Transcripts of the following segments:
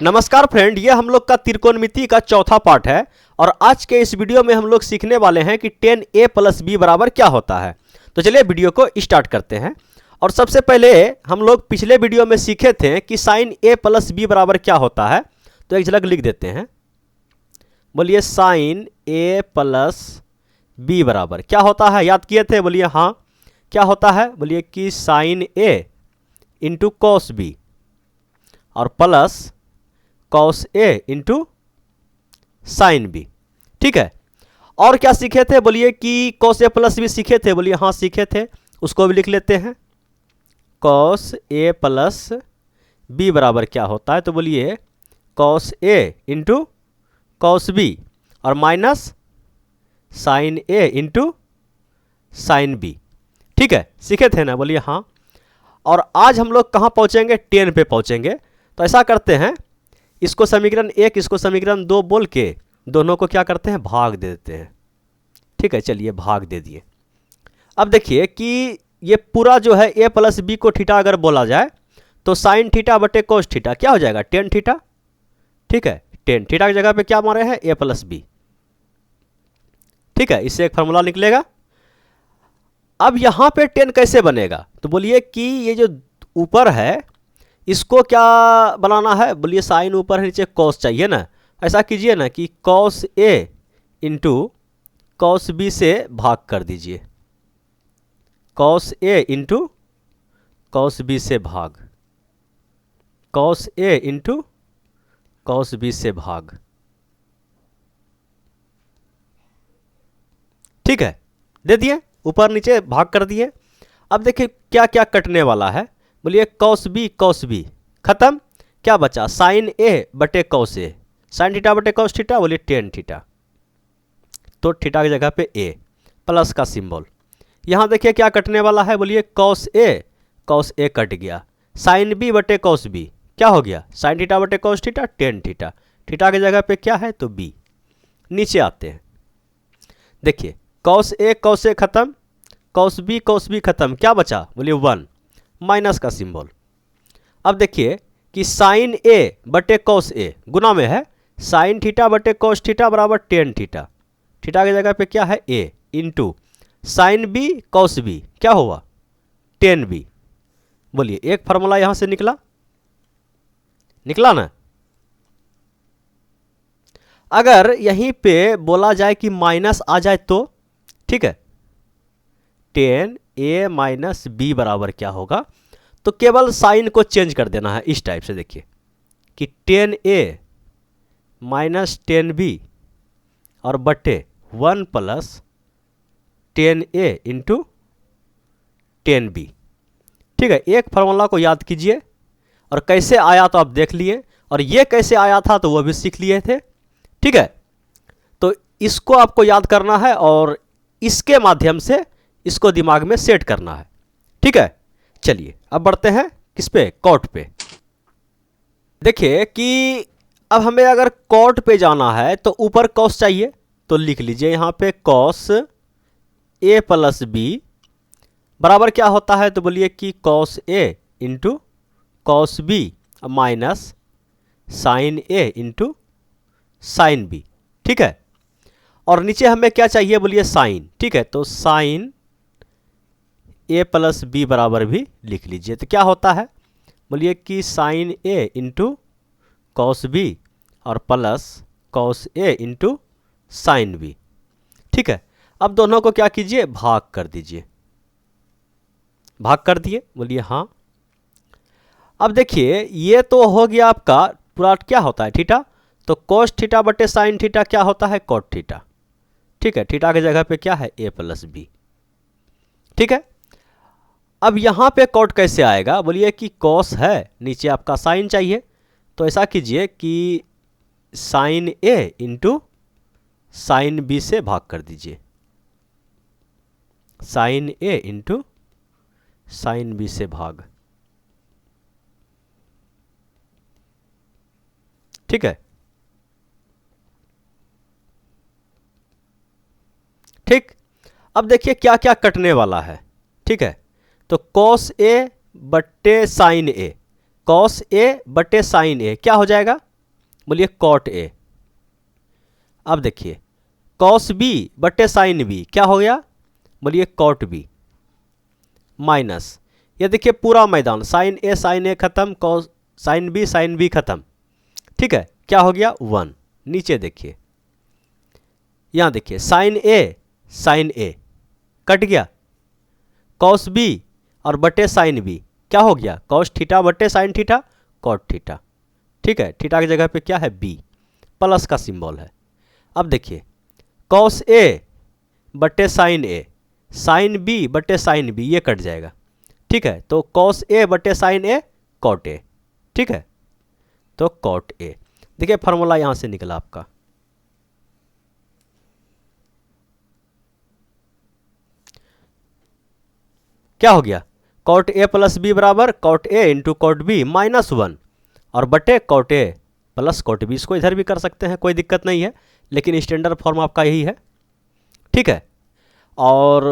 नमस्कार फ्रेंड, ये हम लोग का त्रिकोणमिति का चौथा पार्ट है और आज के इस वीडियो में हम लोग सीखने वाले हैं कि tan a प्लस बी बराबर क्या होता है। तो चलिए वीडियो को स्टार्ट करते हैं। और सबसे पहले हम लोग पिछले वीडियो में सीखे थे कि sin a प्लस बी बराबर क्या होता है, तो एक झलक लिख देते हैं। बोलिए sin a प्लस बी बराबर क्या होता है, याद किए थे? बोलिए हाँ। क्या होता है? बोलिए कि sin a into cos B और plus cos A into sine B. ठीक है। और क्या सीखे थे? बोलिए कि कॉस ए प्लस बी सीखे थे। बोलिए हाँ सीखे थे, उसको भी लिख लेते हैं। कॉस ए प्लस बी बराबर क्या होता है? तो बोलिए cos A into cos B और minus sine A into sine B. ठीक है, सीखे थे ना? बोलिए हाँ। और आज हम लोग कहाँ पहुँचेंगे? tan पे पहुँचेंगे। तो ऐसा करते हैं, इसको समीकरण 1 इसको समीकरण 2 बोल के दोनों को क्या करते हैं? भाग दे देते हैं। ठीक है, चलिए भाग दे दिए। अब देखिए कि ये पूरा जो है a प्लस बी को थीटा अगर बोला जाए तो साइन थीटा बटे कोस थीटा क्या हो जाएगा? Tan theta. ठीक है, टेन थीटा की जगह पे क्या मारे हैं? a plus B. ठीक है, इससे एक फार्मूला निकलेगा। अब यहाँ पे टेन कैसे बनेगा? तो बोलिए कि ये जो ऊपर है इसको क्या बनाना है? बोलिए साइन ऊपर है, नीचे कॉस चाहिए ना। ऐसा कीजिए ना कि cos A into cos B से भाग कर दीजिए। Cos A into cos B से भाग, cos A into cos B से भाग। ठीक है, दे दिए, ऊपर नीचे भाग कर दिए। अब देखिए क्या क्या कटने वाला है। बोलिए कॉस बी खत्म, क्या बचा? साइन ए बटे कॉस ए, साइन थीटा बटे कॉस थीटा, बोलिए टेन थीटा। तो थीटा की जगह पे ए प्लस का सिंबल। यहाँ देखिए क्या कटने वाला है? बोलिए कॉस ए कट गया। साइन बी बटे कॉस बी क्या हो गया? साइन थीटा बटे cos theta, ten theta. Theta की जगह पे क्या है? तो बी। नीचे आते हैं, देखिए कॉस ए खत्म, कॉस बी खत्म, क्या बचा? बोलिए 1 माइनस का सिंबल। अब देखिए कि साइन ए बटे कॉस ए गुना में है साइन थीटा बटे कॉस थीटा बराबर टेन थीटा। थीटा की जगह पे क्या है? A into sine B cos B क्या हुआ? Tan B. बोलिए एक फार्मूला यहां से निकला ना। अगर यहीं पे बोला जाए कि माइनस आ जाए तो ठीक है, टेन ए माइनस बी बराबर क्या होगा? तो केवल साइन को चेंज कर देना है इस टाइप से। देखिए कि टेन ए माइनस टेन बी और बटे 1 प्लस टेन ए इंटू टेन बी। ठीक है, एक फार्मूला को याद कीजिए और कैसे आया तो आप देख लिए, और ये कैसे आया था तो वो भी सीख लिए थे। ठीक है, तो इसको आपको याद करना है और इसके माध्यम से इसको दिमाग में सेट करना है। ठीक है, चलिए अब बढ़ते हैं किस पे? कॉट पे। देखिए कि अब हमें अगर कॉट पे जाना है तो ऊपर कॉस चाहिए, तो लिख लीजिए यहाँ पे कॉस ए प्लस बी बराबर क्या होता है? तो बोलिए कि cos A into cos B minus sine A into sine B. ठीक है, और नीचे हमें क्या चाहिए? बोलिए साइन। ठीक है, तो साइन ए प्लस बी बराबर भी लिख लीजिए। तो क्या होता है? बोलिए कि sign A into cos B और plus cos A into sine B. ठीक है, अब दोनों को क्या कीजिए? भाग कर दीजिए। भाग कर दिए, बोलिए हाँ। अब देखिए ये तो हो गया आपका पूरा क्या होता है? थीटा। तो कॉस थीटा बटे साइन थीटा क्या होता है? Cot theta. ठीक है, थीटा की जगह पे क्या है? A plus B. ठीक है, अब यहाँ पे कॉट कैसे आएगा? बोलिए कि कॉस है, नीचे आपका साइन चाहिए, तो ऐसा कीजिए कि sign A into sine B से भाग कर दीजिए। Sign A into sine B से भाग। ठीक है, ठीक। अब देखिए क्या क्या कटने वाला है। ठीक है, तो कॉस ए बटे साइन ए, कॉस ए बटे साइन ए क्या हो जाएगा? बोलिए कॉट ए। अब देखिए कॉस बी बटे साइन बी क्या हो गया, बोलिए कॉट बी माइनस, ये देखिए पूरा मैदान, साइन ए खत्म, कॉस साइन बी खत्म, ठीक है, क्या हो गया 1। नीचे देखिए, यहाँ देखिए साइन ए कट गया, कॉस बी और बटे साइन बी क्या हो गया, कॉस थीटा बटे साइन थीटा कॉट थीटा, ठीक है, थीटा की जगह पे क्या है बी, प्लस का सिंबल है। अब देखिए कॉस ए बटे साइन बी बटे साइन बी ये कट जाएगा, ठीक है, तो कॉस ए बटे साइन ए कॉट ए, ठीक है, तो कॉट ए। देखिए फार्मूला यहां से निकला आपका, क्या हो गया, कॉट ए प्लस बी बराबर cot A into cot B minus 1 और बटे cot A plus cot B. इसको इधर भी कर सकते हैं, कोई दिक्कत नहीं है, लेकिन स्टैंडर्ड फॉर्म आपका यही है, ठीक है। और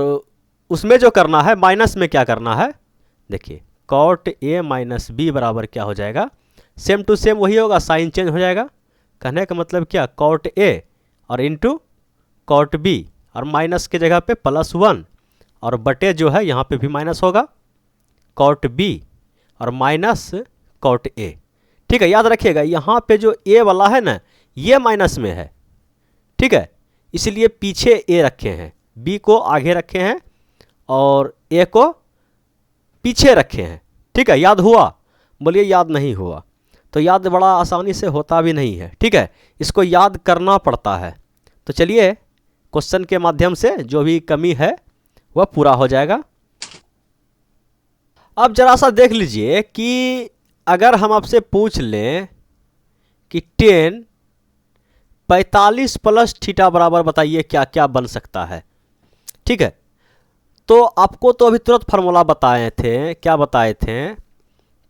उसमें जो करना है माइनस में क्या करना है, देखिए कॉट ए माइनस बी बराबर क्या हो जाएगा, सेम टू सेम वही होगा, साइन चेंज हो जाएगा। कहने का मतलब क्या, कॉट ए और इंटू कॉट बी और माइनस के जगह पे प्लस 1 और बटे जो है यहाँ पे भी माइनस होगा, कॉट बी और माइनस कॉट ए, ठीक है। याद रखिएगा यहाँ पे जो ए वाला है ना ये माइनस में है, ठीक है, इसलिए पीछे ए रखे हैं, बी को आगे रखे हैं और ए को पीछे रखे हैं, ठीक है। याद हुआ, बोलिए याद नहीं हुआ, तो याद बड़ा आसानी से होता भी नहीं है, ठीक है, इसको याद करना पड़ता है। तो चलिए क्वेश्चन के माध्यम से जो भी कमी है वह पूरा हो जाएगा। अब जरा सा देख लीजिए कि अगर हम आपसे पूछ लें कि 10 45 प्लस थीटा बराबर बताइए क्या क्या बन सकता है, ठीक है, तो आपको तो अभी तुरंत फार्मूला बताए थे, क्या बताए थे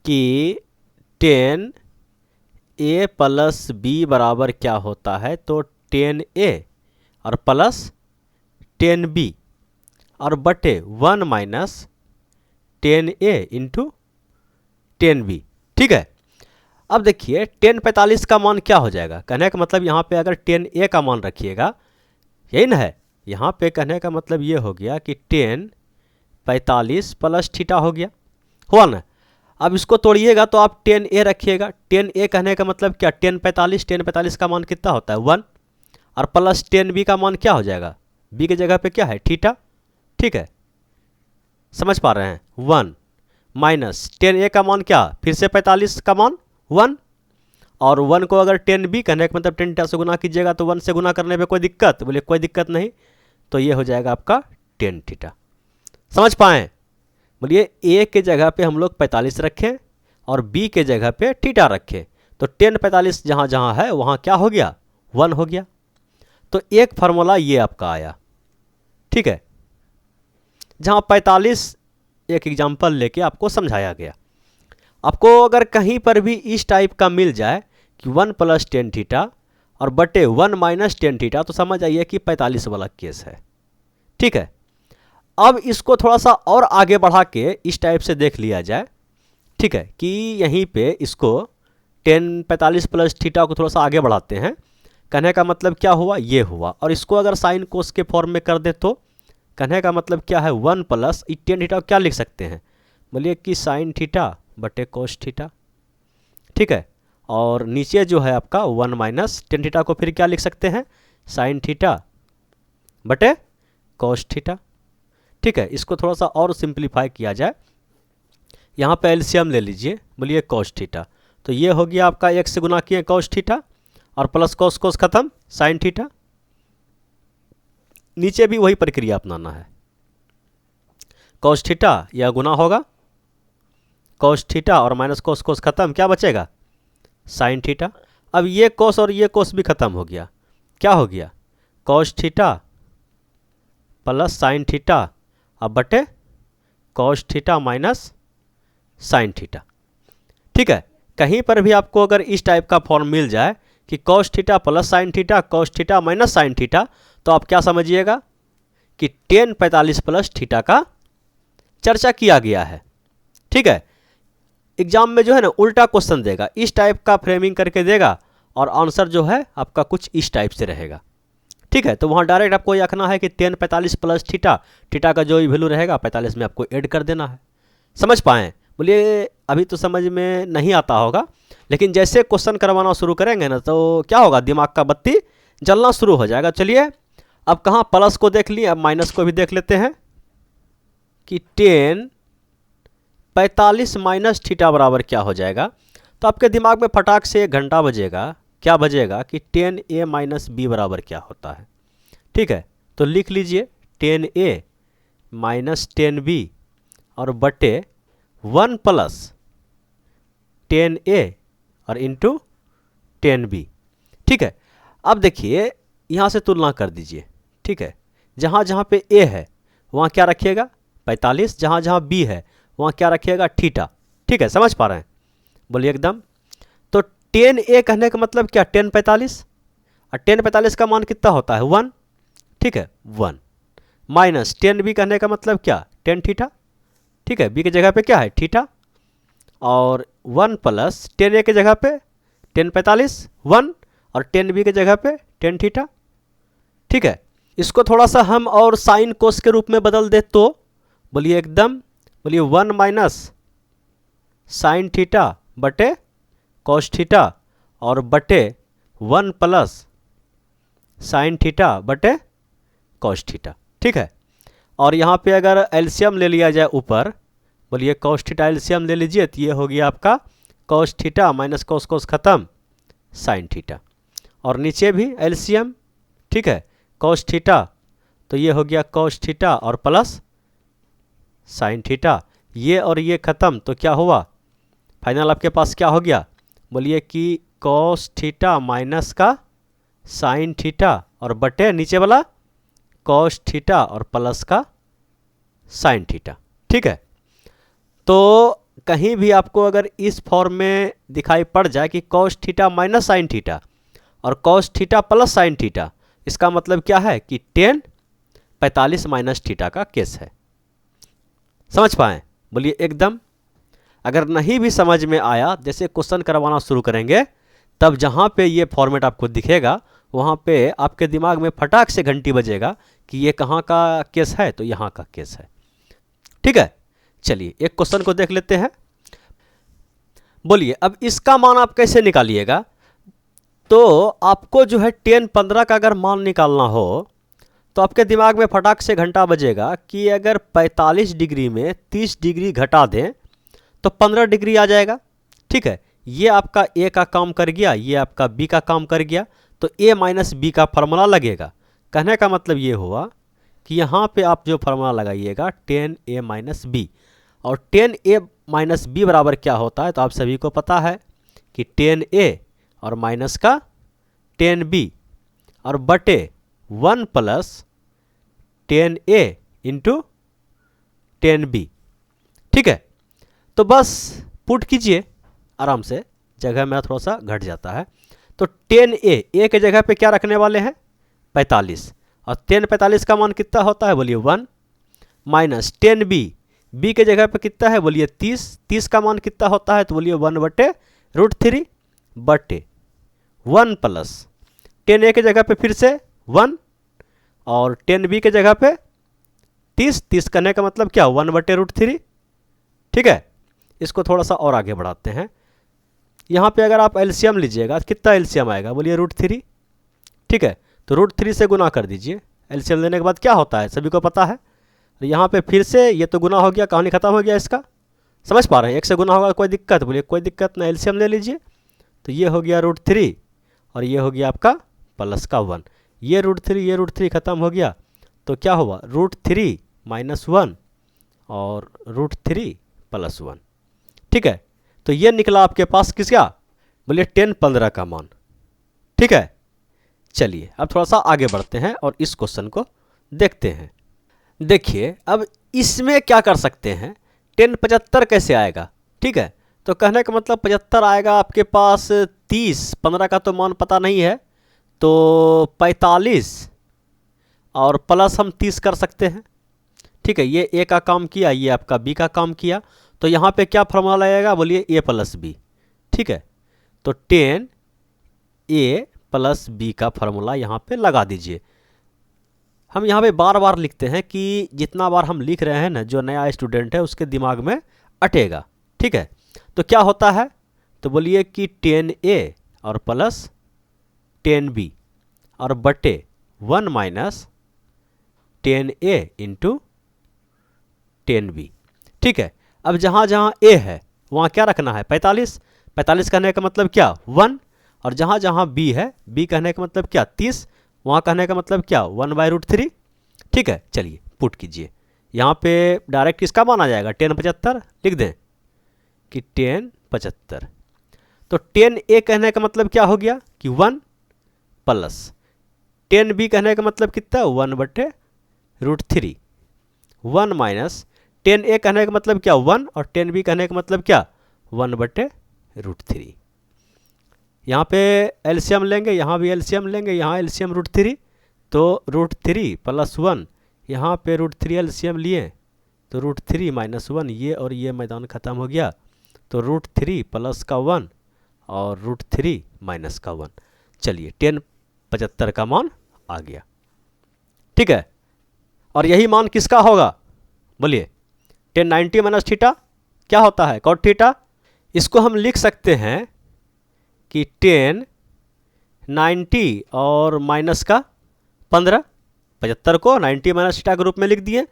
कि 10 ए प्लस बी बराबर क्या होता है, तो 10 ए और प्लस 10 बी और बटे 1 माइनस 10 ए इंटू 10 बी, ठीक है। अब देखिए 10 45 का मान क्या हो जाएगा, कहने का मतलब यहाँ पे अगर 10 ए का मान रखिएगा, यही ना है, यहाँ पे कहने का मतलब ये हो गया कि 10 45 प्लस थीटा हो गया, हुआ ना। अब इसको तोड़िएगा तो आप 10 ए रखिएगा, 10 ए कहने का मतलब क्या, 10 45 का मान कितना होता है 1 और प्लस 10 बी का मान क्या हो जाएगा, बी की जगह पे क्या है थीटा, ठीक है, समझ पा रहे हैं, 1 माइनस 10 ए का मान क्या, फिर से 45 का मान 1 और 1 को अगर 10 बी कहने का मतलब 10 थीटा से गुना कीजिएगा तो 1 से गुना करने पे कोई दिक्कत, बोले कोई दिक्कत नहीं, तो ये हो जाएगा आपका 10 थीटा। समझ पाएँ, बोलिए ए के जगह पे हम लोग 45 रखें और बी के जगह पे थीटा रखें, तो 10 45 जहाँ जहाँ है वहाँ क्या हो गया 1 हो गया, तो एक फार्मूला ये आपका आया, ठीक है, जहाँ 45 एक एग्जाम्पल लेके आपको समझाया गया। आपको अगर कहीं पर भी इस टाइप का मिल जाए कि 1 प्लस 10 थीटा और बटे 1 माइनस 10 थीटा, तो समझ आइए कि 45 वाला केस है, ठीक है। अब इसको थोड़ा सा और आगे बढ़ा के इस टाइप से देख लिया जाए, ठीक है, कि यहीं पे इसको 10 45 प्लस थीटा को थोड़ा सा आगे बढ़ाते हैं, कहने का मतलब क्या हुआ, ये हुआ, और इसको अगर साइन कोस के फॉर्म में कर दे तो कहने का मतलब क्या है 1 प्लस 10 थीटा क्या लिख सकते हैं, बोलिए कि साइन थीटा बटे कोस थीटा, ठीक है, और नीचे जो है आपका 1 माइनस 10 थीटा को फिर क्या लिख सकते हैं, साइन थीटा बटे कोस थीटा, ठीक है। इसको थोड़ा सा और सिंप्लीफाई किया जाए, यहाँ पे एलसीएम ले लीजिए, बोलिए कोस थीटा, तो ये हो गया आपका 1 से गुना किए कोस थीटा और प्लस कोस कोस खत्म साइन थीटा, नीचे भी वही प्रक्रिया अपनाना है, कोस थीटा यह गुना होगा कोस थीटा और माइनस कोस कोस खत्म, क्या बचेगा साइन थीटा। अब ये कोस और ये कोस भी खत्म हो गया, क्या हो गया cos theta plus sine theta अब बटे cos theta minus sine theta, ठीक है। कहीं पर भी आपको अगर इस टाइप का फॉर्म मिल जाए कि cos theta plus sine theta cos theta minus sine theta, तो आप क्या समझिएगा कि 10 45 प्लस थीटा का चर्चा किया गया है, ठीक है। एग्जाम में जो है ना उल्टा क्वेश्चन देगा, इस टाइप का फ्रेमिंग करके देगा और आंसर जो है आपका कुछ इस टाइप से रहेगा। ठीक है, तो वहाँ डायरेक्ट आपको ये रखना है कि tan 45 प्लस थीटा, थीटा का जो वैल्यू रहेगा 45 में आपको ऐड कर देना है। समझ पाएँ? बोलिए अभी तो समझ में नहीं आता होगा, लेकिन जैसे क्वेश्चन करवाना शुरू करेंगे ना तो क्या होगा, दिमाग का बत्ती जलना शुरू हो जाएगा। चलिए अब कहाँ प्लस को देख लिए, अब माइनस को भी देख लेते हैं कि tan 45 माइनस थीटा बराबर क्या हो जाएगा। तो आपके दिमाग में फटाक से एक घंटा बजेगा, क्या बजेगा कि tan a माइनस बी बराबर क्या होता है। ठीक है, तो लिख लीजिए tan a minus tan b और बटे 1 प्लस tan a और इंटू tan b। ठीक है, अब देखिए यहाँ से तुलना कर दीजिए। ठीक है, जहाँ जहाँ पे a है वहाँ क्या रखिएगा 45, जहाँ जहाँ b है वहाँ क्या रखिएगा थीटा। ठीक है, समझ पा रहे हैं? बोलिए एकदम। तो tan a कहने का मतलब क्या, tan 45, और tan 45 का मान कितना होता है 1। ठीक है, 1 माइनस tan b कहने का मतलब क्या, tan थीटा। ठीक है, b की जगह पे क्या है थीटा, और 1 प्लस tan a की जगह पे tan 45 1 और tan b की जगह पे tan थीटा। ठीक है, इसको थोड़ा सा हम और साइन कोस के रूप में बदल दे तो बोलिए एकदम, बोलिए 1 माइनस साइन थीटा बटे कॉस थीटा और बटे 1 प्लस साइन थीटा बटे कॉस थीटा। ठीक है, और यहाँ पे अगर एलसीएम ले लिया जाए ऊपर, बोलिए कॉस थीटा एलसीएम ले लीजिए, तो ये हो गया आपका cos theta minus cos cos खत्म साइन थीटा, और नीचे भी एलसीएम। ठीक है, कॉस थीटा तो ये हो गया कॉस थीटा और प्लस साइन थीटा, ये और ये खत्म, तो क्या हुआ फाइनल आपके पास क्या हो गया, बोलिए कि कॉस थीटा माइनस का साइन थीटा और बटे नीचे वाला कॉस थीटा और प्लस का साइन थीटा। ठीक है, तो कहीं भी आपको अगर इस फॉर्म में दिखाई पड़ जाए कि cos theta minus sine theta और cos theta plus sine theta, इसका मतलब क्या है कि tan 45 माइनस थीटा का केस है। समझ पाएँ? बोलिए एकदम। अगर नहीं भी समझ में आया, जैसे क्वेश्चन करवाना शुरू करेंगे तब जहाँ पे ये फॉर्मेट आपको दिखेगा वहाँ पे आपके दिमाग में फटाक से घंटी बजेगा कि ये कहाँ का केस है, तो यहाँ का केस है। ठीक है, चलिए एक क्वेश्चन को देख लेते हैं। बोलिए अब इसका मान आप कैसे निकालिएगा, तो आपको जो है tan 15 का अगर मान निकालना हो तो आपके दिमाग में फटाक से घंटा बजेगा कि अगर 45 डिग्री में 30 डिग्री घटा दें तो 15 डिग्री आ जाएगा। ठीक है, ये आपका a का काम कर गया, ये आपका b का काम कर गया, तो a माइनस बी का फार्मूला लगेगा। कहने का मतलब ये हुआ कि यहाँ पे आप जो फार्मूला लगाइएगा tan a माइनस बी, और tan a माइनस बी बराबर क्या होता है, तो आप सभी को पता है कि tan a और माइनस का tan b और बटे 1 plus tan a into tan b। ठीक है, तो बस पुट कीजिए आराम से, जगह मेरा थोड़ा सा घट जाता है। तो tan a के जगह पे क्या रखने वाले हैं 45, और tan 45 का मान कितना होता है, बोलिए 1 माइनस tan b के जगह पे कितना है, बोलिए 30 का मान कितना होता है, तो बोलिए 1 बटे √3 बटे 1 प्लस tan a के जगह पे फिर से 1 और tan b के जगह पे 30 करने का मतलब क्या 1 बटे √3। ठीक है, इसको थोड़ा सा और आगे बढ़ाते हैं। यहाँ पे अगर आप एलसीएम लीजिएगा कितना एलसीएम आएगा, बोलिए √3। ठीक है, तो √3 से गुना कर दीजिए। एलसीएम लेने के बाद क्या होता है सभी को पता है, तो यहाँ पे फिर से ये तो गुना हो गया, कहानी खत्म हो गया इसका। समझ पा रहे हैं? एक से गुना होगा कोई दिक्कत, बोलिए कोई दिक्कत ना, एलसीएम ले लीजिए। तो ये हो गया √3 और ये हो गया आपका प्लस का 1, ये √3 खत्म हो गया, तो क्या हुआ √3 माइनस 1 और √3 प्लस 1। ठीक है, तो ये निकला आपके पास किसका, बोलिए tan 15 का मान। ठीक है, चलिए अब थोड़ा सा आगे बढ़ते हैं और इस क्वेश्चन को देखते हैं। देखिए अब इसमें क्या कर सकते हैं, tan 75 कैसे आएगा। ठीक है, तो कहने का मतलब 75 आएगा आपके पास 30, 15 का तो मान पता नहीं है, तो 45 और प्लस हम 30 कर सकते हैं। ठीक है, ये a का काम किया, ये आपका b का काम किया, तो यहाँ पे क्या फॉर्मूला लगेगा, बोलिए a प्लस बी। ठीक है, तो tan ए प्लस बी का फॉर्मूला यहाँ पे लगा दीजिए। हम यहाँ पे बार बार लिखते हैं कि जितना बार हम लिख रहे हैं ना, जो नया स्टूडेंट है उसके दिमाग में अटेगा। ठीक है, तो क्या होता है, तो बोलिए कि 10a और प्लस 10b और बटे 1 माइनस 10a इंटू 10b। ठीक है, अब जहाँ जहाँ a है वहाँ क्या रखना है, 45। 45 कहने का मतलब क्या, 1। और जहाँ जहाँ b है, b कहने का मतलब क्या, 30। वहाँ कहने का मतलब क्या, 1/√3। ठीक है, चलिए पुट कीजिए। यहाँ पे डायरेक्ट किसका मान आ जाएगा, 1075 लिख दें कि 1075। तो 10a कहने का मतलब क्या हो गया कि 1 प्लस 10b कहने का मतलब कितना, 1/√3। 1 माइनस 10a कहने का मतलब क्या, 1, और 10b कहने का मतलब क्या, 1/√3। यहाँ पे एलसीएम लेंगे, यहाँ भी एलसीएम लेंगे, यहाँ एलसीएम √3, तो √3 प्लस 1, यहाँ पे √3 एलसीएम लिए तो √3 माइनस 1, ये और ये मैदान ख़त्म हो गया, तो √3 प्लस का 1 और √3 माइनस का 1। चलिए 1075 का मान आ गया। ठीक है, और यही मान किसका होगा, बोलिए 1090 माइनस थीटा क्या होता है, कॉट थीटा। इसको हम लिख सकते हैं कि 1090 और माइनस का 15, 75 को 90 माइनस थीटा के रूप में लिख दिए,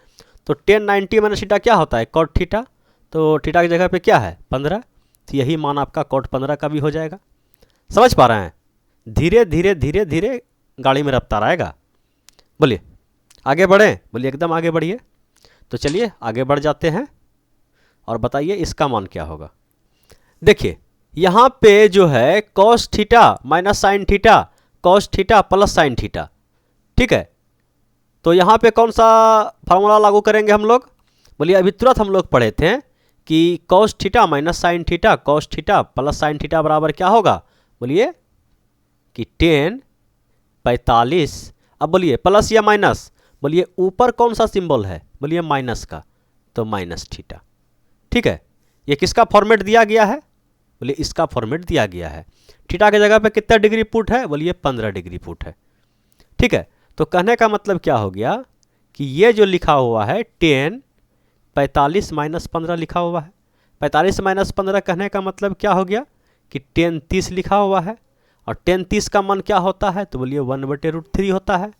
तो 1090 माइनस थीटा क्या होता है, कॉट थीटा। तो थीटा की जगह पे क्या है, 15, तो यही मान आपका कॉट 15 का भी हो जाएगा। समझ पा रहे हैं, धीरे धीरे धीरे धीरे गाड़ी में रफ्तार आएगा। बोलिए आगे बढ़ें, बोलिए एकदम आगे बढ़िए। तो चलिए आगे बढ़ जाते हैं और बताइए इसका मान क्या होगा। देखिए यहाँ पे जो है cos theta minus sine theta, cos theta plus sine theta. ठीक है, तो यहाँ पे कौन सा फार्मूला लागू करेंगे हम लोग, बोलिए अभी तुरंत हम लोग पढ़े थे कि cos theta minus sine theta, cos theta plus sine theta बराबर क्या होगा, बोलिए कि 1045। अब बोलिए प्लस या माइनस, बोलिए ऊपर कौन सा सिंबल है, बोलिए माइनस का, तो माइनस थीटा। ठीक है, ये किसका फॉर्मेट दिया गया है, बोलिए इसका फॉर्मेट दिया गया है। थीटा की जगह पे कितना डिग्री पुट है, बोलिए 15 डिग्री पुट है। ठीक है, तो कहने का मतलब क्या हो गया कि ये जो लिखा हुआ है 1045 माइनस 15 लिखा हुआ है। 45 माइनस 15 कहने का मतलब क्या हो गया कि 1030 लिखा हुआ है, और 1030 का मान क्या होता है, तो बोलिए 1/√3 होता है।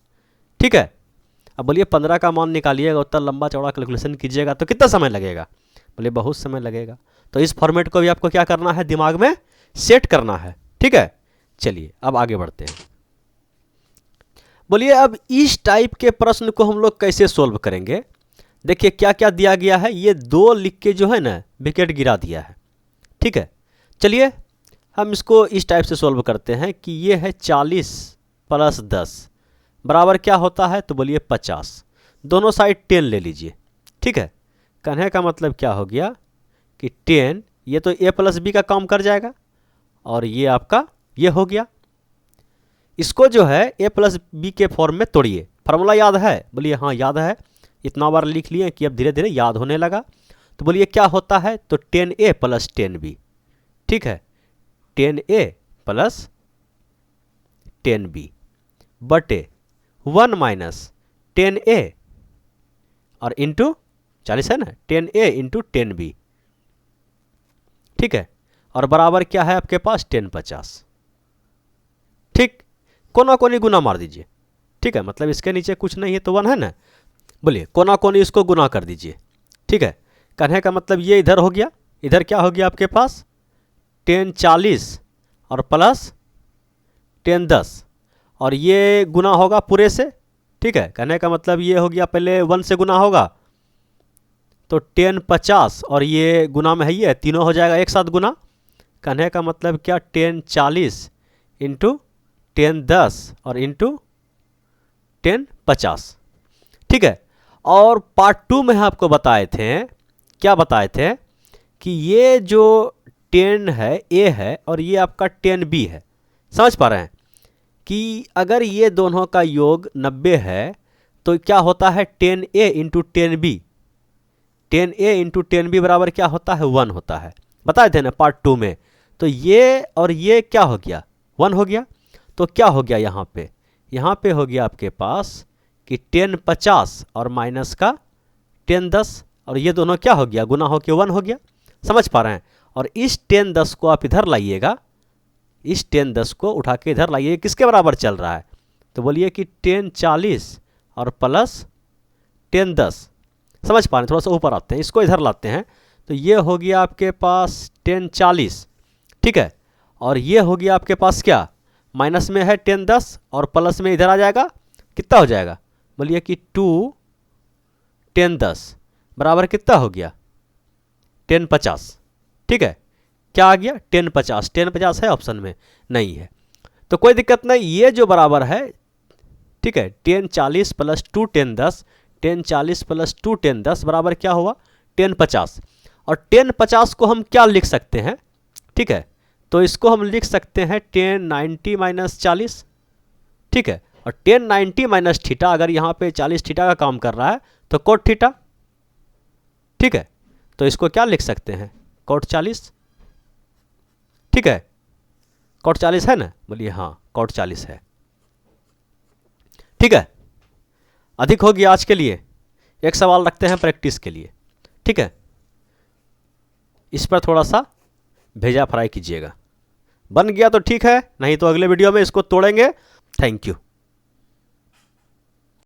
ठीक है, अब बोलिए 15 का मान निकालिएगा, उतना लंबा चौड़ा कैलकुलेशन कीजिएगा तो कितना समय लगेगा, बोलिए बहुत समय लगेगा। तो इस फॉर्मेट को भी आपको क्या करना है, दिमाग में सेट करना है। ठीक है, चलिए अब आगे बढ़ते हैं। बोलिए अब इस टाइप के प्रश्न को हम लोग कैसे सोल्व करेंगे। देखिए क्या क्या दिया गया है, ये 2 लिख के जो है ना विकेट गिरा दिया है। ठीक है, चलिए हम इसको इस टाइप से सोल्व करते हैं कि ये है 40 प्लस 10 बराबर क्या होता है, तो बोलिए 50। दोनों साइड 10 ले लीजिए। ठीक है, कहने का मतलब क्या हो गया कि 10, ये तो a प्लस बी का काम कर जाएगा, और ये आपका ये हो गया। इसको जो है a प्लस बी के फॉर्म में तोड़िए। फार्मूला याद है, बोलिए हाँ याद है, इतना बार लिख लिए कि अब धीरे धीरे याद होने लगा। तो बोलिए क्या होता है, तो 10a प्लस 10b। ठीक है, 10a प्लस 10b बटे 1 माइनस 10a और इंटू 40 है ना, 10a इंटू 10b। ठीक है, और बराबर क्या है आपके पास, 1050। ठीक, कोना कोनी गुना मार दीजिए। ठीक है, मतलब इसके नीचे कुछ नहीं है तो 1 है ना, बोलिए कोना कोनी इसको गुना कर दीजिए। ठीक है, कहने का मतलब ये इधर हो गया, इधर क्या हो गया आपके पास 1040 और प्लस 1010, और ये गुना होगा पूरे से। ठीक है, कहने का मतलब ये हो गया, पहले 1 से गुना होगा तो 1050, और ये गुना में है, ये तीनों हो जाएगा एक साथ गुना। कहने का मतलब क्या, 1040 इंटू 1010 और इंटू 1050। ठीक है, और पार्ट 2 में आपको बताए थे, क्या बताए थे कि ये जो 10 है ए है और ये आपका 10b है। समझ पा रहे हैं कि अगर ये दोनों का योग 90 है तो क्या होता है 10a into 10b। 10a into 10b बराबर क्या होता है, 1 होता है। बताए थे ना पार्ट 2 में। तो ये और ये क्या हो गया, 1 हो गया। तो क्या हो गया यहाँ पे? यहाँ पे हो गया आपके पास कि 10 50 और माइनस का 10 10, और ये दोनों क्या हो गया? गुना हो के 1 हो गया। समझ पा रहे हैं? और इस 10 10 को आप इधर लाइएगा, इस 10 10 को उठा के इधर लाइए, किसके बराबर चल रहा है? तो बोलिए कि 10 40 और प्लस 10 10। समझ पा रहे हैं? थोड़ा सा ऊपर आते हैं, इसको इधर लाते हैं, तो ये हो गया आपके पास 10 40, ठीक है। और ये हो गया आपके पास क्या? माइनस में है 10 10 और प्लस में इधर आ जाएगा, कितना हो जाएगा? बोलिए कि 2 10 10 बराबर कितना हो गया? 10 50, ठीक है। क्या आ गया? 10 50। 10 50 है ऑप्शन में? नहीं है, तो कोई दिक्कत नहीं, ये जो बराबर है, ठीक है, 10 40 प्लस 2 10 10, 10 40 प्लस 2 10 10 बराबर क्या हुआ? 10 50। और 10 50 को हम क्या लिख सकते हैं? ठीक है, तो इसको हम लिख सकते हैं 10 90 माइनस 40, ठीक है। और 10 90 माइनस थीटा, अगर यहाँ पे 40 थीटा का काम कर रहा है तो कोट थीटा, ठीक है। तो इसको क्या लिख सकते हैं? कोट 40, ठीक है। कोट 40 है ना? बोलिए हाँ, कोट 40 है, ठीक है। अधिक हो गया आज के लिए, एक सवाल रखते हैं प्रैक्टिस के लिए, ठीक है। इस पर थोड़ा सा भेजा फ्राई कीजिएगा, बन गया तो ठीक है, नहीं तो अगले वीडियो में इसको तोड़ेंगे। Thank you.